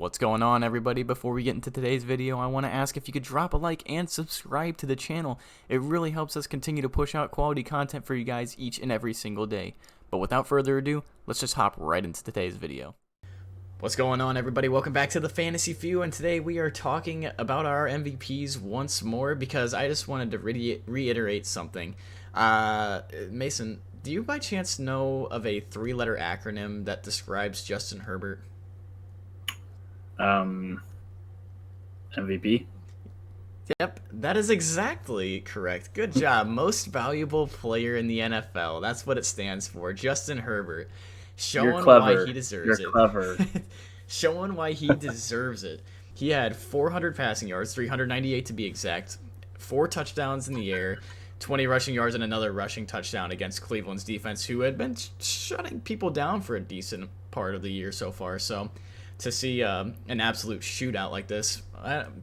What's going on, everybody? Before we get into today's video, I want to ask if you could drop a like and subscribe to the channel. It really helps us continue to push out quality content for you guys each and every single day. But without further ado, let's just hop right into today's video. What's going on, everybody? Welcome back to the Fantasy Few, and today we are talking about our MVPs once more because I just wanted to reiterate something. Mason, do you by chance know of a three-letter acronym that describes Justin Herbert? MVP? Yep, that is exactly correct. Good job. Most valuable player in the NFL. That's what it stands for. Justin Herbert. Showing why he deserves it. You're clever. Showing why he deserves it. He had 400 passing yards, 398 to be exact, 4 touchdowns in the air, 20 rushing yards, and another rushing touchdown against Cleveland's defense, who had been shutting people down for a decent part of the year so far. So to see an absolute shootout like this,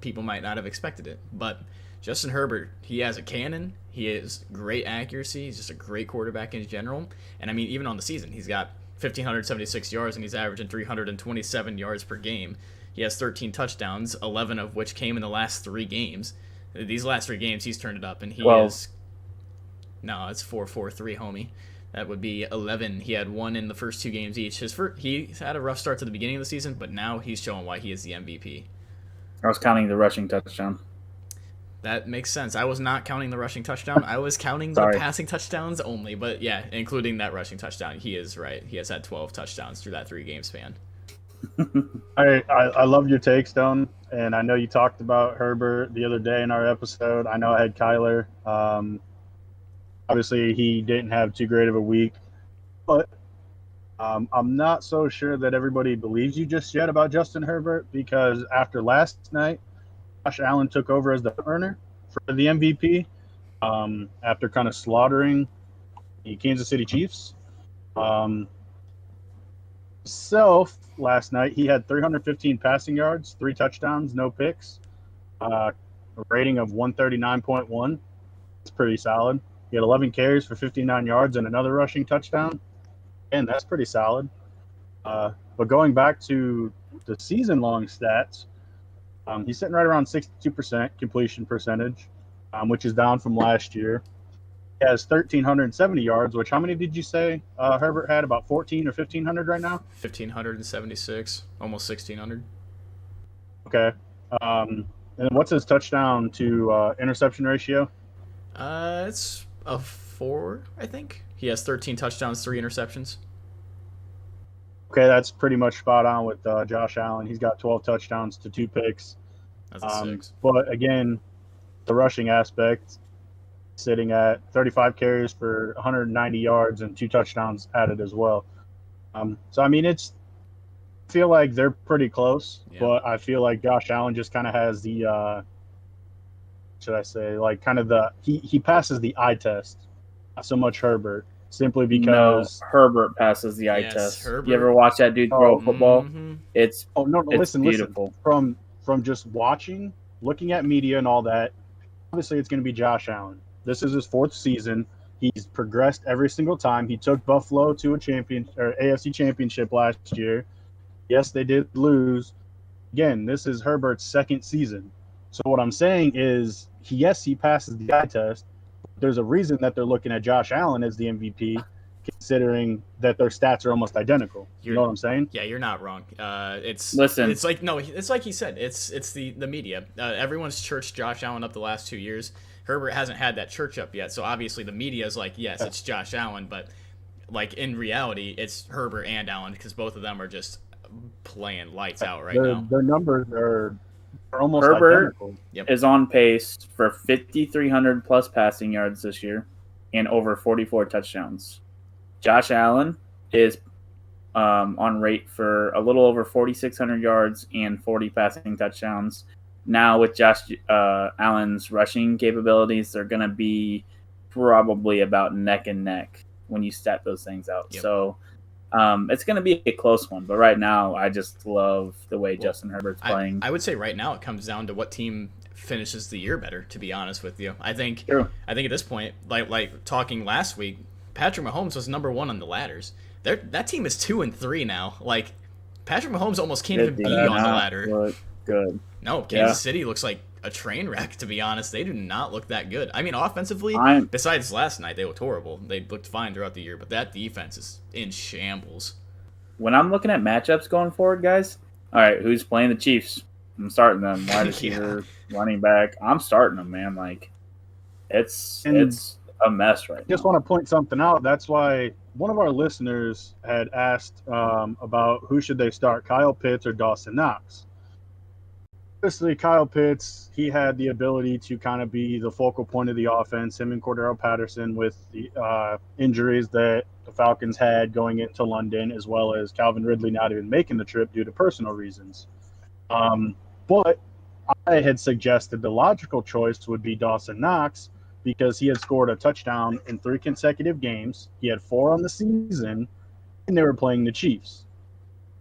people might not have expected it. But Justin Herbert, he has a cannon. He has great accuracy. He's just a great quarterback in general. And I mean, even on the season, he's got 1,576 yards, and he's averaging 327 yards per game. He has 13 touchdowns, 11 of which came in the last 3 games. These last 3 games, he's turned it up, and he is... No, it's 4-4-3, homie. That would be 11. He had 1 in the first 2 games each. He had a rough start to the beginning of the season, but now he's showing why he is the MVP. I was counting the rushing touchdown. That makes sense. I was not counting the rushing touchdown. I was counting the passing touchdowns only. But yeah, including that rushing touchdown, he is right. He has had 12 touchdowns through that 3-game span. I love your take, Stone, and I know you talked about Herbert the other day in our episode. I know I had Kyler. Obviously, he didn't have too great of a week, but I'm not so sure that everybody believes you just yet about Justin Herbert, because after last night, Josh Allen took over as the runner for the MVP after kind of slaughtering the Kansas City Chiefs. Last night, he had 315 passing yards, 3 touchdowns, no picks, a rating of 139.1. It's pretty solid. He had 11 carries for 59 yards and another rushing touchdown, and that's pretty solid. But going back to the season-long stats, he's sitting right around 62% completion percentage, which is down from last year. He has 1,370 yards, which how many did you say Herbert had? About 1,400 or 1,500 right now? 1,576, almost 1,600. Okay. And what's his touchdown to interception ratio? It's a 4, I think. He has 13 touchdowns, 3 interceptions. Okay, that's pretty much spot on with Josh Allen. He's got 12 touchdowns to 2 picks. That's a 6. But again, the rushing aspect, sitting at 35 carries for 190 yards and 2 touchdowns added as well. So, I mean, I feel like they're pretty close, but I feel like Josh Allen just kind of has the, should I say, like kind of he passes the eye test, not so much Herbert, simply because Herbert passes the eye test. Herbert. You ever watch that dude throw football? Mm-hmm. It's beautiful. From just watching, looking at media and all that, obviously it's going to be Josh Allen. This is his 4th season. He's progressed every single time. He took Buffalo to a AFC championship last year. Yes, they did lose. Again, this is Herbert's 2nd season. So what I'm saying is, yes, he passes the eye test. There's a reason that they're looking at Josh Allen as the MVP, considering that their stats are almost identical. You know what I'm saying? Yeah, you're not wrong. It's like he said. It's the media. Everyone's churched Josh Allen up the last 2 years. Herbert hasn't had that church up yet, so obviously the media is like, yes, it's Josh Allen, but like in reality, it's Herbert and Allen, because both of them are just playing lights out right now. Their numbers are almost Herbert identical. is on pace for 5,300 plus passing yards this year and over 44 touchdowns. Josh Allen is on rate for a little over 4,600 yards and 40 passing touchdowns. Now with Josh Allen's rushing capabilities, they're going to be probably about neck and neck when you stat those things out. Yep. So it's going to be a close one. But right now, I just love the way Justin Herbert's playing. I would say right now it comes down to what team finishes the year better, to be honest with you. I think at this point, like talking last week, Patrick Mahomes was number 1 on the ladders. That team is 2-3 now. Like, Patrick Mahomes almost can't even Did be on the not ladder. look good. No, Kansas City looks like a train wreck, to be honest. They do not look that good. I mean, offensively, besides last night, they looked horrible. They looked fine throughout the year, but that defense is in shambles. When I'm looking at matchups going forward, guys, all right, who's playing the Chiefs? I'm starting them. Wide receiver, running back. I'm starting them, man. Like, it's a mess right now. Just want to point something out. That's why one of our listeners had asked about who should they start, Kyle Pitts or Dawson Knox. Obviously, Kyle Pitts, he had the ability to kind of be the focal point of the offense, him and Cordero Patterson, with the injuries that the Falcons had going into London, as well as Calvin Ridley not even making the trip due to personal reasons. But I had suggested the logical choice would be Dawson Knox, because he had scored a touchdown in 3 consecutive games. He had 4 on the season, and they were playing the Chiefs.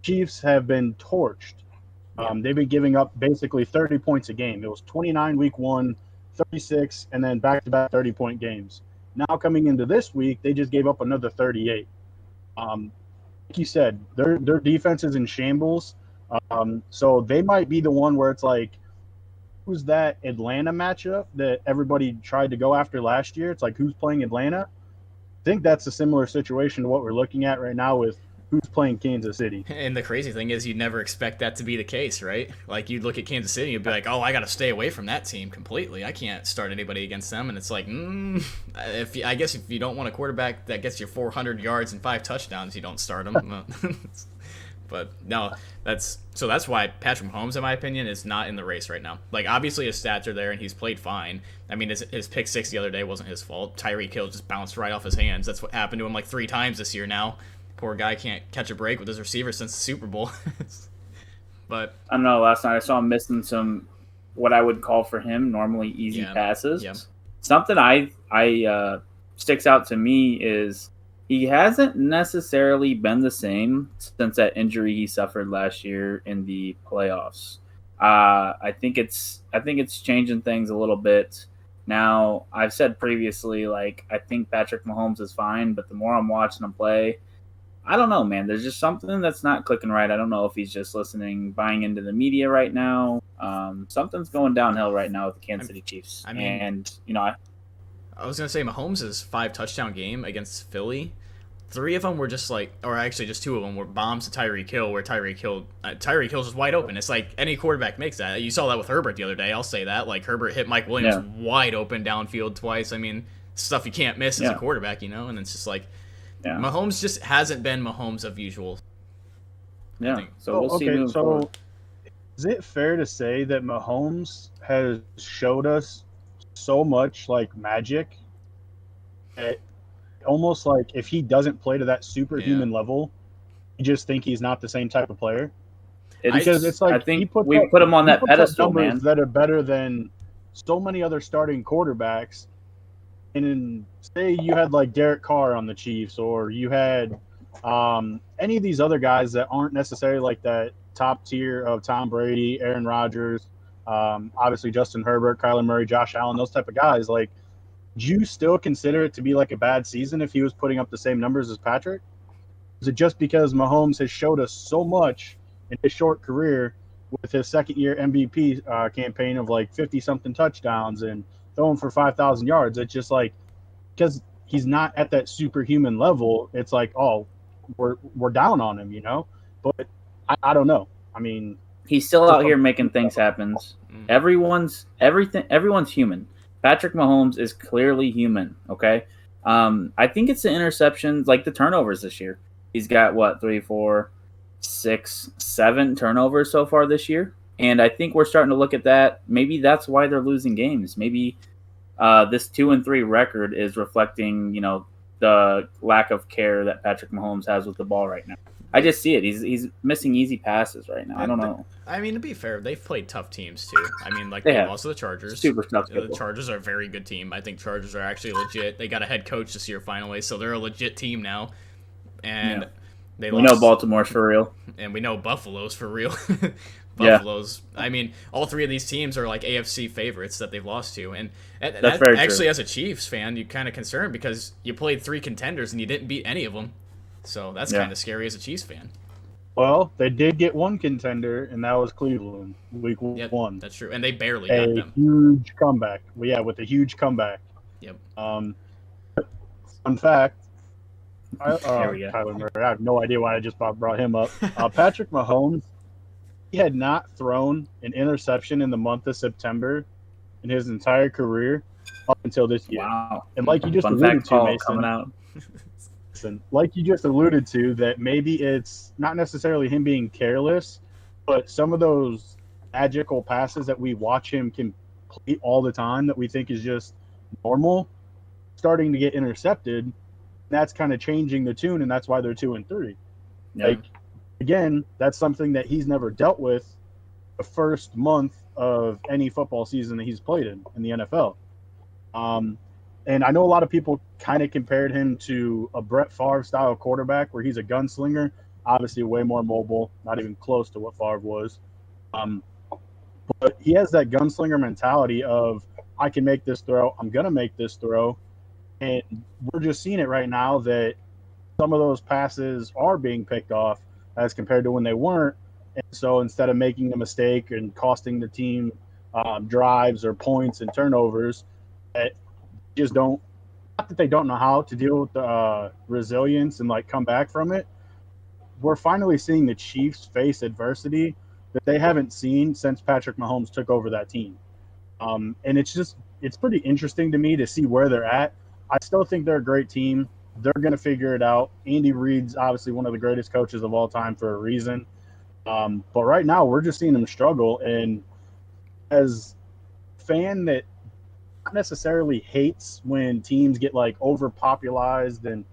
Chiefs have been torched. They've been giving up basically 30 points a game. It was 29 week 1, 36, and then back-to-back 30-point games. Now coming into this week, they just gave up another 38. Like you said, their defense is in shambles. So they might be the one where it's like, who's that Atlanta matchup that everybody tried to go after last year? It's like, who's playing Atlanta? I think that's a similar situation to what we're looking at right now with who's playing Kansas City. And the crazy thing is, you'd never expect that to be the case, right? Like, you'd look at Kansas City and you'd be like, oh, I got to stay away from that team completely. I can't start anybody against them. And it's like, I guess if you don't want a quarterback that gets you 400 yards and 5 touchdowns, you don't start him. But no, that's why Patrick Mahomes, in my opinion, is not in the race right now. Like, obviously his stats are there and he's played fine. I mean, his pick 6 the other day wasn't his fault. Tyreek Hill just bounced right off his hands. That's what happened to him like 3 times this year now. Poor guy can't catch a break with his receiver since the Super Bowl. But I don't know. Last night I saw him missing some, what I would call for him, normally easy passes. Yeah. Something I sticks out to me is he hasn't necessarily been the same since that injury he suffered last year in the playoffs. I think it's changing things a little bit. Now, I've said previously, like, I think Patrick Mahomes is fine, but the more I'm watching him play, I don't know, man. There's just something that's not clicking right. I don't know if he's just buying into the media right now. Something's going downhill right now with the Kansas City Chiefs. I mean, and, I was going to say Mahomes' 5-touchdown game against Philly, 3 of them were just like, or actually just 2 of them were bombs to Tyreek Hill, where Tyreek Hill's just wide open. It's like any quarterback makes that. You saw that with Herbert the other day. I'll say that. Like, Herbert hit Mike Williams wide open downfield twice. I mean, stuff you can't miss as a quarterback, and it's just like, Mahomes just hasn't been Mahomes of usual. Yeah, so we'll see. So is it fair to say that Mahomes has showed us so much like magic that almost like if he doesn't play to that superhuman level, you just think he's not the same type of player? Because it's like, I think we put him on that pedestal, man. That are better than so many other starting quarterbacks. And say you had like Derek Carr on the Chiefs, or you had any of these other guys that aren't necessarily like that top tier of Tom Brady, Aaron Rodgers, obviously Justin Herbert, Kyler Murray, Josh Allen, those type of guys. Like, do you still consider it to be like a bad season if he was putting up the same numbers as Patrick? Is it just because Mahomes has showed us so much in his short career with his second-year MVP campaign of like 50-something touchdowns and throwing for 5,000 yards? It's just like, because he's not at that superhuman level, it's like, oh, we're down on him, But I don't know. I mean, he's still out here making things happen. Everyone's human. Patrick Mahomes is clearly human. Okay, I think it's the interceptions, like the turnovers this year. He's got 3, 4, 6, 7 turnovers so far this year. And I think we're starting to look at that. Maybe that's why they're losing games. Maybe this 2-3 record is reflecting, the lack of care that Patrick Mahomes has with the ball right now. I just see it. He's missing easy passes right now. I don't know. I mean, to be fair, they've played tough teams too. I mean, like they lost to the Chargers. Super tough. The Chargers are a very good team. I think Chargers are actually legit. They got a head coach this year finally, so they're a legit team now. And we know Baltimore's for real, and we know Buffalo's for real. Buffalo's. I mean, all 3 of these teams are like AFC favorites that they've lost to, and that's very actually, true. As a Chiefs fan, you're kind of concerned because you played 3 contenders and you didn't beat any of them. So that's kind of scary as a Chiefs fan. Well, they did get one contender, and that was Cleveland, week Yep, 1. that's true. And they barely got them. Huge comeback. Well, yeah, with a huge comeback. Yep. Fun fact, There we go. Kyler Murray, I have no idea why I just brought him up. Patrick Mahomes, he had not thrown an interception in the month of September in his entire career up until this year. Wow. And like you just Fun alluded fact to, Paul Mason, coming out. like you just alluded to, that maybe it's not necessarily him being careless, but some of those magical passes that we watch him complete all the time that we think is just normal, starting to get intercepted. That's kind of changing the tune, and that's why they're 2-3. Yeah. Like, again, that's something that he's never dealt with the first month of any football season that he's played in the NFL. And I know a lot of people kind of compared him to a Brett Favre style quarterback where he's a gunslinger, obviously way more mobile, not even close to what Favre was. But he has that gunslinger mentality of, I can make this throw, I'm going to make this throw. And we're just seeing it right now that some of those passes are being picked off as compared to when they weren't. And so instead of making a mistake and costing the team drives or points and turnovers, that just don't, not that they don't know how to deal with the resilience and like come back from it. We're finally seeing the Chiefs face adversity that they haven't seen since Patrick Mahomes took over that team. And it's pretty interesting to me to see where they're at. I still think they're a great team. They're going to figure it out. Andy Reid's obviously one of the greatest coaches of all time for a reason. But right now, we're just seeing them struggle. And as a fan that not necessarily hates when teams get like overpopularized and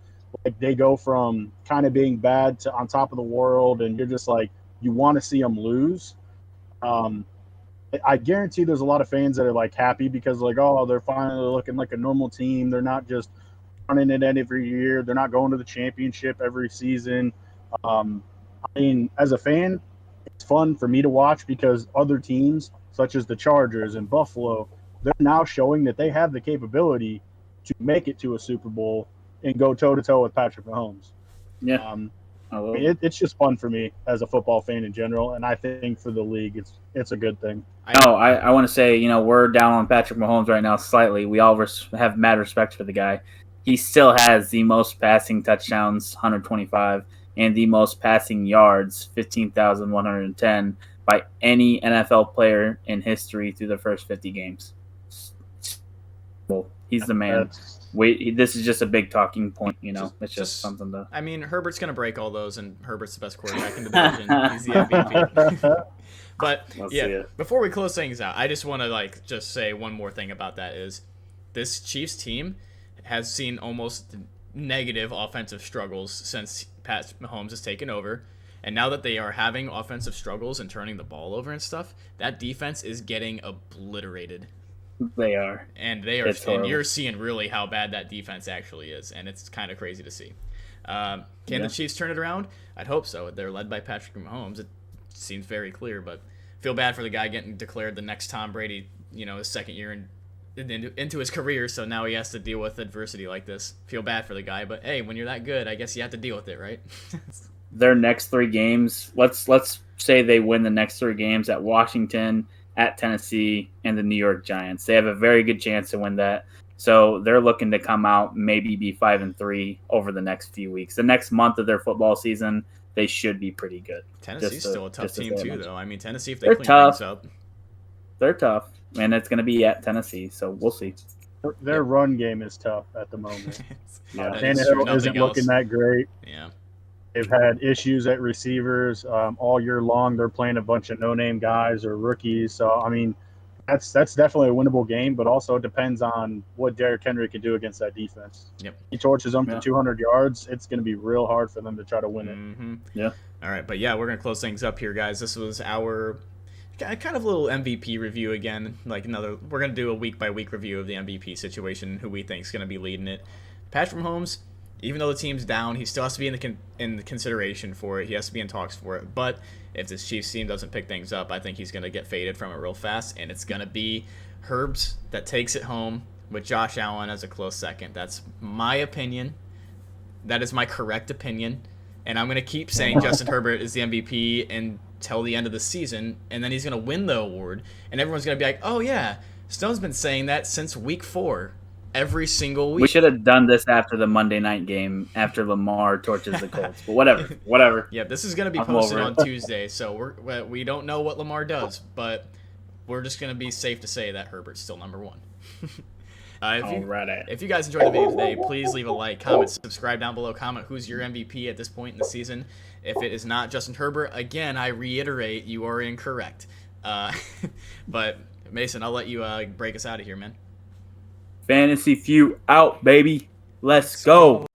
like they go from kind of being bad to on top of the world, and you're just like, you want to see them lose. I guarantee there's a lot of fans that are like happy because like, oh, they're finally looking like a normal team. They're not just running it every year. They're not going to the championship every season. I mean, as a fan, it's fun for me to watch because other teams such as the Chargers and Buffalo, they're now showing that they have the capability to make it to a Super Bowl and go toe-to-toe with Patrick Mahomes. Yeah. It's just fun for me as a football fan in general, and I think for the league, it's a good thing. I want to say, we're down on Patrick Mahomes right now slightly. We all have mad respect for the guy. He still has the most passing touchdowns, 125, and the most passing yards, 15,110, by any NFL player in history through the first 50 games. Well, he's the man. This is just a big talking point, It's just something to. I mean, Herbert's gonna break all those, and Herbert's the best quarterback in the division. He's the MVP. But before we close things out, I just want to just say one more thing about that is this Chiefs team has seen almost negative offensive struggles since Pat Mahomes has taken over. And now that they are having offensive struggles and turning the ball over and stuff, that defense is getting obliterated. They are. And and you're seeing really how bad that defense actually is, and it's kind of crazy to see. Can the Chiefs turn it around? I'd hope so. They're led by Patrick Mahomes. It seems very clear, but feel bad for the guy getting declared the next Tom Brady, his second year into his career, so now he has to deal with adversity like this. Feel bad for the guy, but hey, when you're that good, I guess you have to deal with it, right? Their next 3 games, let's say they win the next 3 games at Washington, at Tennessee, and the New York Giants. They have a very good chance to win that. So they're looking to come out, maybe be 5-3 over the next few weeks. The next month of their football season, they should be pretty good. Tennessee's still a tough team too, though. I mean, Tennessee, if they clean things up. They're tough, and it's going to be at Tennessee, so we'll see. Their run game is tough at the moment. Tannehill isn't looking that great. Yeah. They've had issues at receivers all year long. They're playing a bunch of no-name guys or rookies. So, I mean, that's definitely a winnable game, but also it depends on what Derrick Henry can do against that defense. Yep. He torches them for 200 yards. It's going to be real hard for them to try to win it. Mm-hmm. Yeah. All right, but we're going to close things up here, guys. This was our kind of little MVP review again. We're going to do a week-by-week review of the MVP situation, who we think is going to be leading it. Patrick Mahomes, even though the team's down, he still has to be in the consideration for it. He has to be in talks for it. But if this Chiefs team doesn't pick things up, I think he's going to get faded from it real fast, and it's going to be Herbs that takes it home with Josh Allen as a close second. That's my opinion. That is my correct opinion. And I'm going to keep saying Justin Herbert is the MVP until the end of the season, and then he's going to win the award, and everyone's going to be like, oh, yeah, Stone's been saying that since week 4, every single week. We should have done this after the Monday night game, after Lamar torches the Colts. But whatever. Yeah, this is going to be posted on Tuesday, so we don't know what Lamar does, but we're just going to be safe to say that Herbert's still number 1. If you guys enjoyed the video today, please leave a like, comment, subscribe down below, comment who's your MVP at this point in the season. If it is not Justin Herbert, again, I reiterate, you are incorrect. But Mason, I'll let you break us out of here, man. Fantasy Feud out, baby. Let's go.